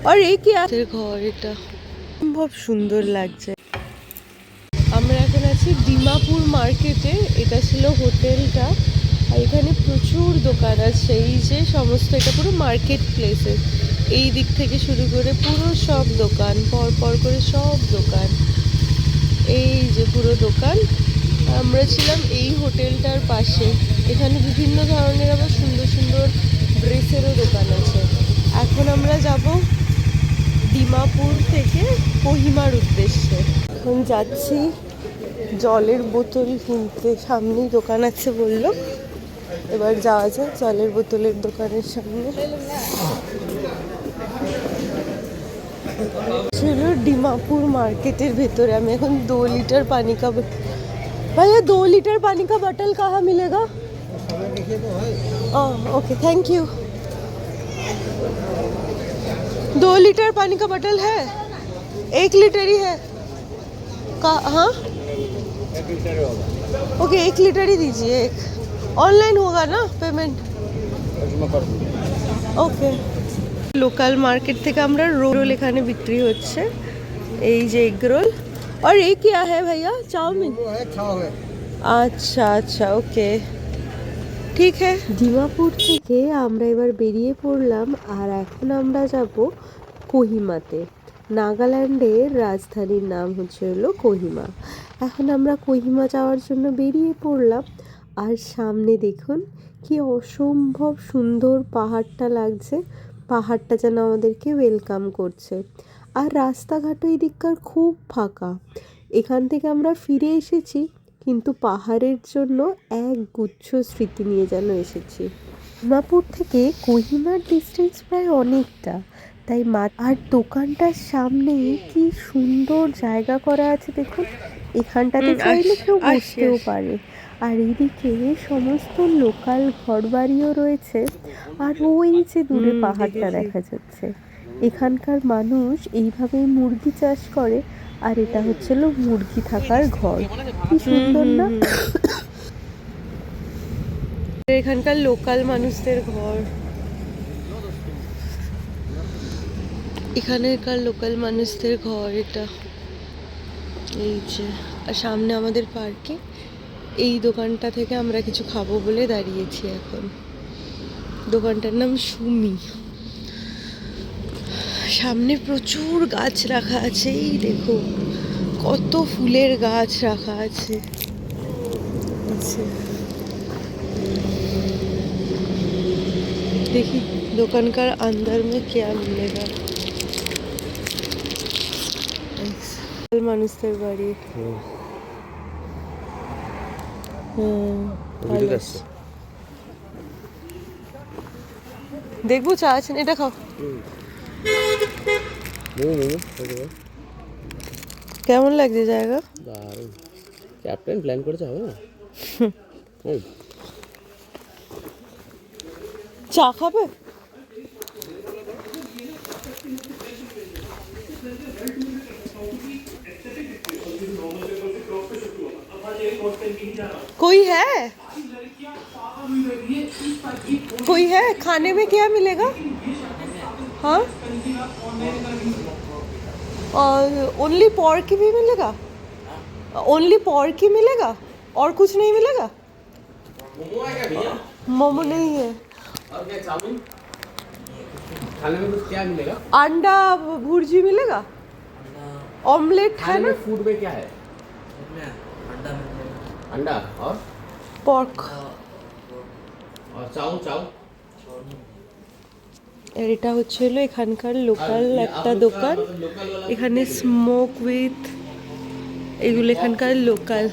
আর এই কি ঘর, এটা খুব সুন্দর লাগছে। আমরা এখন আছি ডিমাপুর মার্কেটে। এটা ছিল হোটেলটা, আর এখানে প্রচুর দোকান আছে। এই যে সমস্ত, এটা পুরো মার্কেট প্লেসেস। এই দিক থেকে শুরু করে পুরো সব দোকান, পর পর করে সব দোকান। এই যে পুরো দোকান। আমরা ছিলাম এই হোটেলটার পাশে। এখানে বিভিন্ন ধরনের আবার সুন্দর সুন্দর ড্রেসেরও দোকান আছে। এখন আমরা যাব ডিমাপুর থেকে কোহিমার উদ্দেশ্যে। এখন যাচ্ছি জলের বোতল কিনতে। সামনেই দোকান আছে বললো, এবার যাওয়া যায় জলের বোতলের দোকানের সামনে। ছিল ডিমাপুর মার্কেটের ভেতরে। আমি এখন 2 লিটার পানি का भैया 2 लीटर पानी का बॉटल कहाँ मिलेगा? Okay thank you. 2 लीटर पानी का बॉटल है? 1 लीटर ही है हाँ ओके 1 लीटर ही दीजिए। एक ऑनलाइन होगा ना पेमेंट? ओके। লোকাল মার্কেট থেকে আমরা রোল এখানে বিক্রি হচ্ছে। এই যে এগ রোল। और ये क्या है भैया? चाउमीन? আচ্ছা আচ্ছা ওকে ঠিক है। ডিমাপুর থেকে আমরা এবার বেরিয়ে পড়লাম, আর এখন আমরা যাব কোহিমাতে। নাগাল্যান্ডের রাজধানীর নাম হলো কোহিমা। এখন আমরা কোহিমা যাওয়ার জন্য বেরিয়ে পড়লাম। আর সামনে দেখুন কি অসম্ভব সুন্দর পাহাড়টা লাগছে। পাহাড়টা যেন আমাদেরকে ওয়েলকাম করছে। আর রাস্তাঘাটও এই দিককার খুব ফাঁকা। এখান থেকে আমরা ফিরে এসেছি, কিন্তু পাহাড়ের জন্য এক গুচ্ছ স্মৃতি নিয়ে যেন এসেছি। ডিমাপুর থেকে কোহিমার ডিস্টেন্স প্রায় অনেকটা, তাই আর দোকানটার সামনে কি সুন্দর জায়গা করা আছে দেখুন। এখানটাতে চাইলে কেউ বসতেও পারে। আর এইদিকে সমস্ত লোকাল ঘরবাড়িও রয়েছে। আর ওই যে দূরে পাহাড়টা দেখা যাচ্ছে, এখানকার মানুষ এইভাবেই মুরগি চাষ করে। আর এটা হচ্ছিল মুরগি থাকার ঘর। কি সুন্দর না? এখানকার লোকাল মানুষদের ঘর। এখানকার লোকাল মানুষদের ঘর এটা। এই যে, আর সামনে আমাদের পার্কে এই দোকানটা থেকে আমরা কিছু খাবো বলে দাঁড়িয়েছি এখন। দোকানটার নাম সুমি। সামনে প্রচুর গাছ রাখা আছে। এই দেখো কত ফুলের গাছ রাখা আছে। দেখি দোকানকার अंदर में क्या मिलेगा। মানুষদের বাড়ি। দেখবো চা আছে, এটা খাও। কেমন লাগছে জায়গা? দারুণ। ক্যাপ্টেন প্ল্যান করেছে, হবে না? চা খাবে? कोई है? कोई है? खाने में क्या मिलेगा? हाँ, और ओनली पॉर्क भी मिलेगा? ओनली पॉर्क ही मिलेगा और कुछ नहीं मिलेगा? मोमो नहीं है। और क्या चाउमीन? खाने में कुछ क्या मिलेगा? अंडा भुर्जी मिलेगा? ऑमलेट है ना? फूड में क्या है? अंडा और पॉर्क और चाउ चाउ। আর এটা হচ্ছিল এখানকার লোকাল একটা দোকান। এখানে স্মোক উইথ এগুলো এখানকার লোকাল।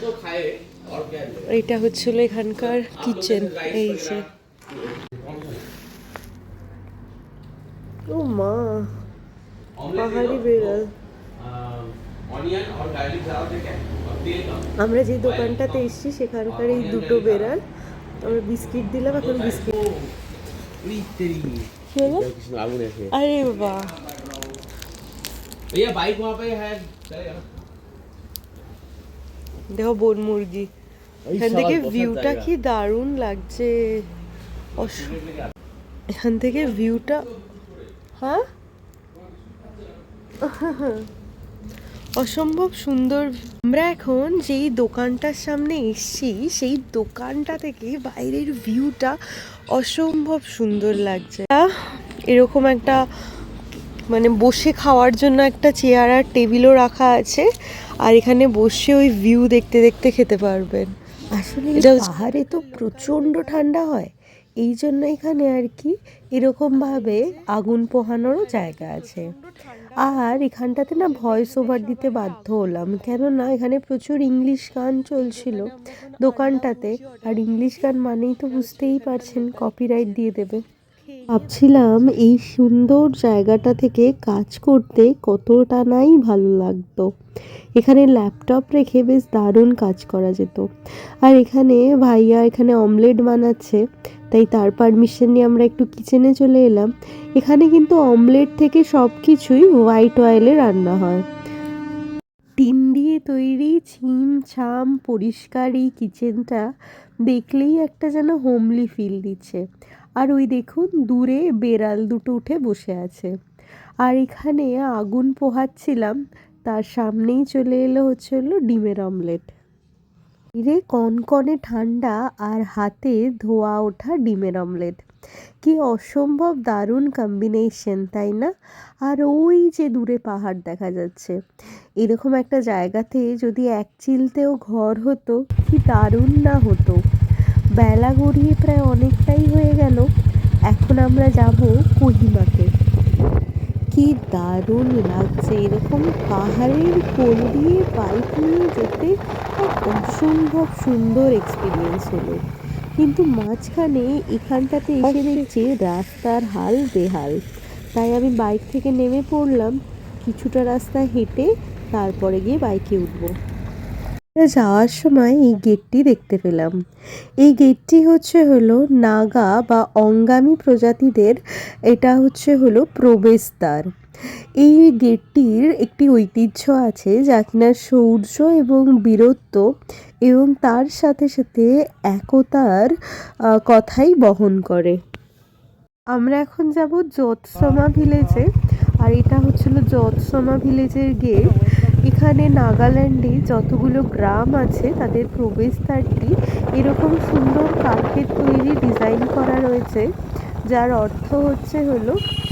এটা হচ্ছিল এখানকার কিচেন। এই যে ও মা, পাহাড়ি বেড়াল। আমরা যে দোকানটাতে এসেছি সেখানকার এই দুটো বেড়াল। আমরা বিস্কিট দিলাম, এখন বিস্কিট। अरे वाह, भैया बाइक वहाँ पे है, দেখো বন মুরগি। এখান থেকে ভিউটা কি দারুণ লাগছে। এখান থেকে ভিউটা, হ্যাঁ অসম্ভব সুন্দর। আমরা এখন যেই দোকানটার সামনে এসছি সেই দোকানটা থেকে বাইরের ভিউটা অসম্ভব সুন্দর লাগছে। এরকম একটা মানে বসে খাওয়ার জন্য একটা চেয়ার আর টেবিলও রাখা আছে, আর এখানে বসে ওই ভিউ দেখতে দেখতে খেতে পারবেন। আসলে পাহাড়ে তো প্রচণ্ড ঠান্ডা হয়, এই জন্য এখানে আর কি এরকমভাবে আগুন পোহানোরও জায়গা আছে। আর এখানটাতে না ভয়েস ওভার দিতে বাধ্য হলাম, কেননা এখানে প্রচুর ইংলিশ গান চলছিল দোকানটাতে, আর ইংলিশ গান মানেই তো বুঝতেই পারছেন কপিরাইট দিয়ে দেবে। ভাবছিলাম এই সুন্দর জায়গাটা থেকে কাজ করতে কতটা নাই ভালো লাগতো। এখানে ল্যাপটপ রেখে বেশ দারুণ কাজ করা যেত। আর এখানে ভাইয়া এখানে অমলেট বানাচ্ছে, তাই তার পারমিশন নিয়ে আমরা একটু কিচেনে চলে এলাম। এখানে কিন্তু অমলেট থেকে সব কিছুই হোয়াইট অয়েলে রান্না হয়। টিন দিয়ে তৈরি ছিম ছাম পরিষ্কার এই কিচেনটা দেখলেই একটা যেন হোমলি ফিল দিচ্ছে। আর ওই দেখুন দূরে বেড়াল দুটো উঠে বসে আছে। আর এখানে আগুন পোহাচ্ছিলাম, তার সামনেই চলে এলো ডিমের অমলেট। রে কনকনে ঠান্ডা আর হাতে ধোয়া ওঠা ডিমের অমলেট, কি অসম্ভব দারুণ কম্বিনেশন, তাই না? আর ওই যে দূরে পাহাড় দেখা যাচ্ছে, এরকম একটা জায়গাতে যদি এক চিলতেও ঘর হতো কি দারুণ না হতো। বেলা গড়িয়ে প্রায় অনেকটাই হয়ে গেল, এখন আমরা যাব কোহিমাকে। কি দারুণ লাগছে এরকম পাহাড়ের কোল দিয়ে বাইক নিয়ে যেতে, অসম্ভব সুন্দর এক্সপিরিয়েন্স হলো। কিন্তু মাঝখানে এখানটাতে এসে দেখছি রাস্তার হাল বেহাল, তাই আমি বাইক থেকে নেমে পড়লাম, কিছুটা রাস্তা হেঁটে তারপরে গিয়ে বাইকে উঠবো। যাওয়ার সময় এই গেটটি দেখতে পেলাম। এই গেটটি হলো নাগা বা অঙ্গামী প্রজাতিদের, এটা হলো প্রবেশদ্বার। এই গেটটির একটি ঐতিহ্য আছে যা কিনা শৌর্য এবং বীরত্ব এবং তার সাথে সাথে একতার কথাই বহন করে। আমরা এখন যাব যোৎসমা ভিলেজে, আর এটা যোৎসমা ভিলেজের গেট। এখানে নাগাল্যান্ডে যতগুলো গ্রাম আছে তাদের প্রবেশদ্বারটি এরকম সুন্দর কাঠের তৈরি ডিজাইন করা রয়েছে, যার অর্থ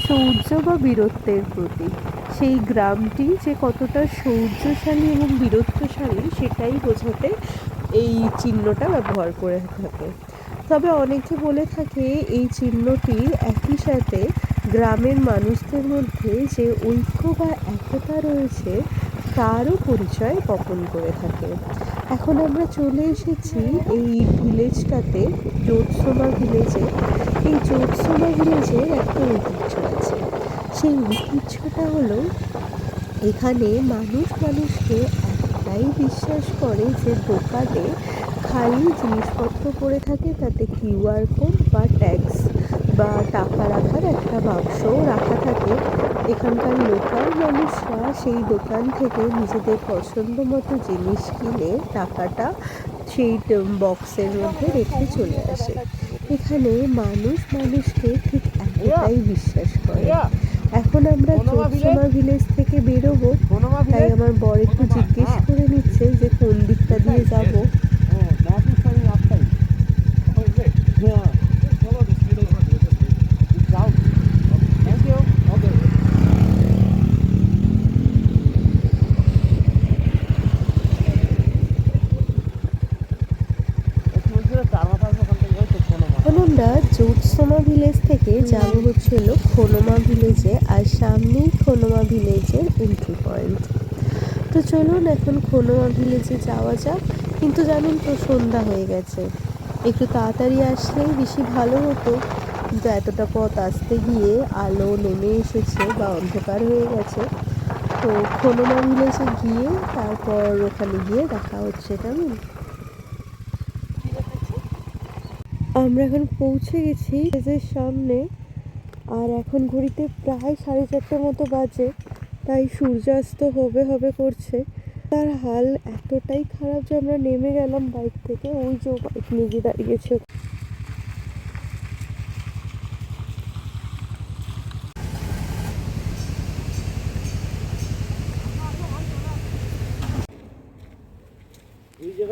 শৌর্য বা বীরত্বের প্রতীক। সেই গ্রামটি যে কতটা শৌর্যশালী এবং বীরত্বশালী সেটাই বোঝাতে এই চিহ্নটা ব্যবহার করে থাকে। তবে অনেকে বলে থাকে এই চিহ্নটি একই সাথে গ্রামের মানুষদের মধ্যে যে ঐক্য বা একতা রয়েছে তারও পরিচয় বহন করে থাকে। এখন আমরা চলে এসেছি এই ভিলেজটাতে, যোৎসমা ভিলেজে। এই যোৎসমা ভিলেজের একটা ঐতিহ্য আছে, সেই ঐতিহ্যটা এখানে মানুষ মানুষকে এতটাই বিশ্বাস করে যে দোকানে খালি জিনিসপত্র পড়ে থাকে, তাতে কিউআর কোড বা ট্যাক্স বা টাকা রাখার একটা বাক্সও রাখা থাকে। এখানকার লোকাল মানুষরা সেই দোকান থেকে নিজেদের পছন্দ মতো জিনিস কিনে টাকাটা সেই বক্সের মধ্যে রেখে চলে আসে। এখানে মানুষ মানুষকে ঠিক এতটাই বিশ্বাস করে। এখন আমরা যোৎসমা ভিলেজ থেকে বেরোবো, তাই আমার বর একটু জিজ্ঞেস করে নিচ্ছে যে কোন দিকটা দিয়ে যাব। আমরা যোৎসমা ভিলেজ থেকে যাব খোনোমা ভিলেজে, আর সামনেই খোনোমা ভিলেজের এন্ট্রি পয়েন্ট। তো চলুন এখন খোনোমা ভিলেজে যাওয়া যাক। কিন্তু জানেন তো সন্ধ্যা হয়ে গেছে, একটু তাড়াতাড়ি আসলেই বেশি ভালো হতো, কিন্তু এতটা পথ আসতে গিয়ে আলো নেমে এসেছে বা অন্ধকার হয়ে গেছে। তো খোনোমা ভিলেজে গিয়ে তারপর ওখানে গিয়ে দেখা হচ্ছে, কেমন? আমরা এখন পৌঁছে গেছি ভিলেজের সামনে, আর এখন ঘড়িতে প্রায় 4:30 মতো বাজে, তাই সূর্যাস্ত হবে করছে। তার হাল এতটাই খারাপ যে আমরা নেমে গেলাম বাইক থেকে। ওই যে বাইক নিয়ে দাঁড়িয়েছে।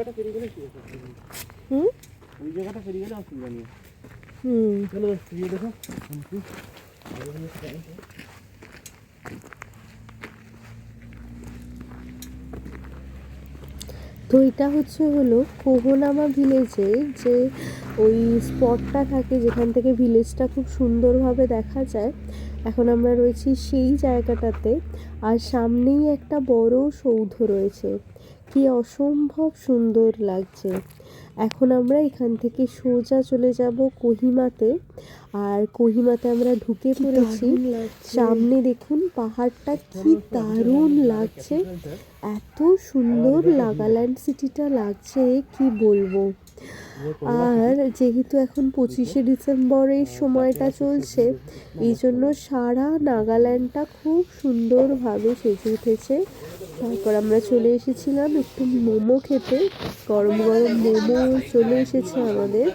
জায়গাটা পেরিয়ে গেলে ঠিক আছে। হুম ওই জায়গাটা পেরিয়ে গেলে অসুবিধা নেই। হুম চলো পেরিয়ে দেখো। তো এটা হলো কোহনামা ভিলেজে যে ওই স্পটটা থাকে যেখান থেকে ভিলেজটা খুব সুন্দরভাবে দেখা যায়। এখন আমরা রয়েছি সেই জায়গাটাতে, আর সামনেই একটা বড় সৌধ রয়েছে, কি অসম্ভব সুন্দর লাগছে। এখন আমরা এখান থেকে সোজা চলে যাব কোহিমাতে, আর কোহিমাতে আমরা ঢুকে পড়েছি। সামনে দেখুন পাহাড়টা কি দারুণ লাগছে, এত সুন্দর নাগাল্যান্ড সিটিটা লাগছে কি বলবো। আর যেহেতু এখন 25শে ডিসেম্বরের সময়টা চলছে, এই জন্য সারা নাগাল্যান্ডটা খুব সুন্দরভাবে সেজে উঠেছে। তারপর আমরা চলে এসেছিলাম একটু মোমো খেতে, গরম গরম মোমো চলে এসেছে আমাদের।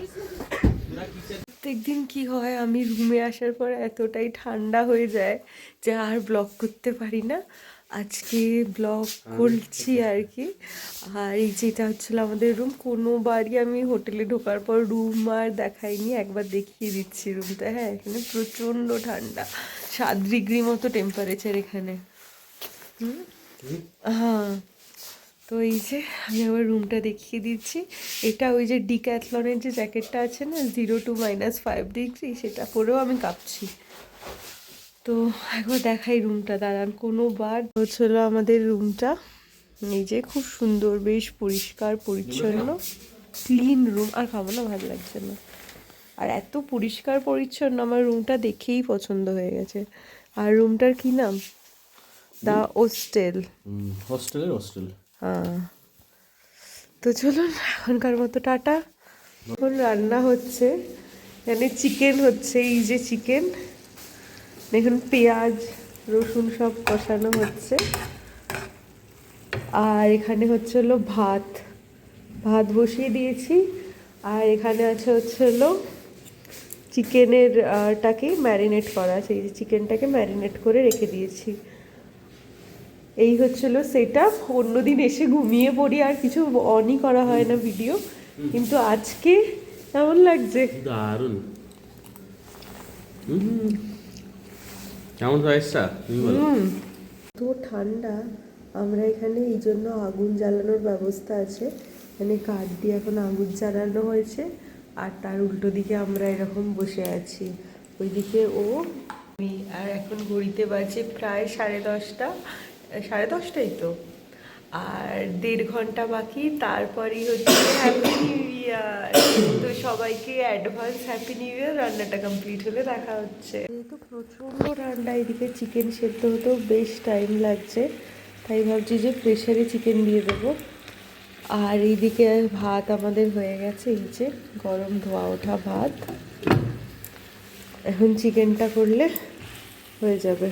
প্রত্যেকদিন কি হয়, আমি রুমে আসার পর এতটাই ঠান্ডা হয়ে যায় যে আর ব্লগ করতে পারি না। আজকে ব্লগ করছি আর কি। আর এই যেটা হচ্ছিল আমাদের রুম, কোনোবারই আমি হোটেলে ঢোকার পর রুম আর দেখাইনি, একবার দেখিয়ে দিচ্ছি রুমটা। হ্যাঁ, এখানে প্রচণ্ড ঠান্ডা, 7 ডিগ্রি মতো টেম্পারেচার এখানে। হ্যাঁ, তো এই যে আমি আমার রুমটা দেখিয়ে দিচ্ছি। এটা ওই যে ডিক্যাথলনের যে জ্যাকেটটা আছে না, 0 to -5 ডিগ্রি, সেটা পরেও আমি কাঁপছি। তো একবার দেখাই রুমটা, দাঁড়ান। কোনোবার হচ্ছিল আমাদের রুমটা, এই যে খুব সুন্দর, বেশ পরিষ্কার পরিচ্ছন্ন ক্লিন রুম। আর খাবো না, ভালো লাগছে না। আর এত পরিষ্কার পরিচ্ছন্ন, আমার রুমটা দেখেই পছন্দ হয়ে গেছে। আর রুমটার কি নাম? The hostel. হোস্টেলের হোস্টেল। হ্যাঁ, তো চলুন এখনকার মতো টাটা। এখন রান্না হচ্ছে, এখানে চিকেন হচ্ছে। এই যে চিকেন দেখুন, পেঁয়াজ রসুন সব কষানো হচ্ছে। আর এখানে হলো ভাত, ভাত বসিয়ে দিয়েছি। আর এখানে হলো চিকেনের টাকে ম্যারিনেট করা আছে, এই যে চিকেনটাকে ম্যারিনেট করে রেখে দিয়েছি। এই হচ্ছিল সেটা। অন্যদিন এসে ঘুমিয়ে পড়ি, আর কিছু অনই করা হয় না ভিডিও, কিন্তু আজকে কেমন লাগছে? দারুণ। কেমন রাইসটা তুমি বলো? তো ঠান্ডা, আমরা এখানে এই জন্য আগুন জ্বালানোর ব্যবস্থা আছে। মানে কাঠ দিয়ে এখন আগুন জ্বালানো হয়েছে, আর তার উল্টো দিকে আমরা এরকম বসে আছি। ওইদিকে ও, আমি। আর এখন ঘড়িতে বাজে প্রায় 10:30, 10:30টাই তো। আর 1.5 ঘন্টা বাকি, তারপরেই হচ্ছে হ্যাপি নিউ ইয়ার। তো সবাইকে অ্যাডভান্স হ্যাপি নিউ ইয়ার। রান্নাটা কমপ্লিট হলে দেখা হচ্ছে। যেহেতু প্রচণ্ড ঠান্ডা, এদিকে চিকেন সেদ্ধ হতেও বেশ টাইম লাগছে, তাই ভাবছি যে প্রেশারে চিকেন দিয়ে দেবো। আর এইদিকে ভাত আমাদের হয়ে গেছে, এই যে গরম ধোয়া ওঠা ভাত। এখন চিকেনটা করলে হয়ে যাবে।